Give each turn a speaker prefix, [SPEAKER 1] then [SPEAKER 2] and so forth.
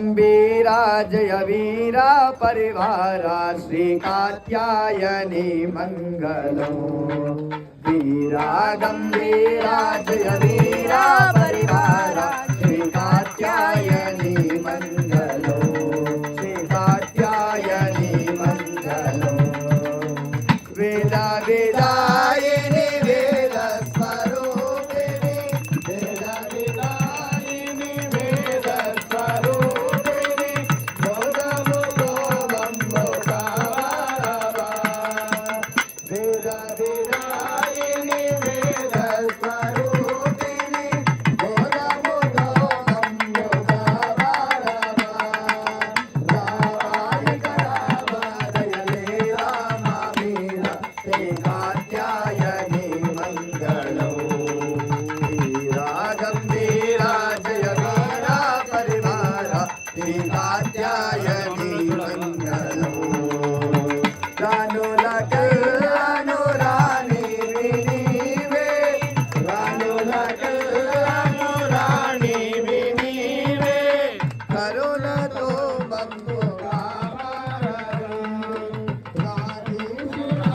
[SPEAKER 1] वीरा जय वीरा परिवारा श्री कात्यायनी मंगलो वीरा गंभीरा जय वीरा परिवारा श्री कात्यायनी मंगलो श्री कात्यायनी मंगलो वेदा वेदायिनी वेद स्वरूपिणी वेदा वेदायिनी वेद स्वरूपिणी गौतमो बम्बोगावा वेदा वेदायिनी वेद स्वरूपिणी गौतमो बम्बोगावा रावाय करावादयले रामामीरा ते कात्यायनी मंगलो वीरा गंभीरा जय वीरा परिवारा श्री कात्यायनी मंगलो रानुला कल्लानु रानी विनीवे रानुला कल्लानु रानी विनीवे करुणतो बंधु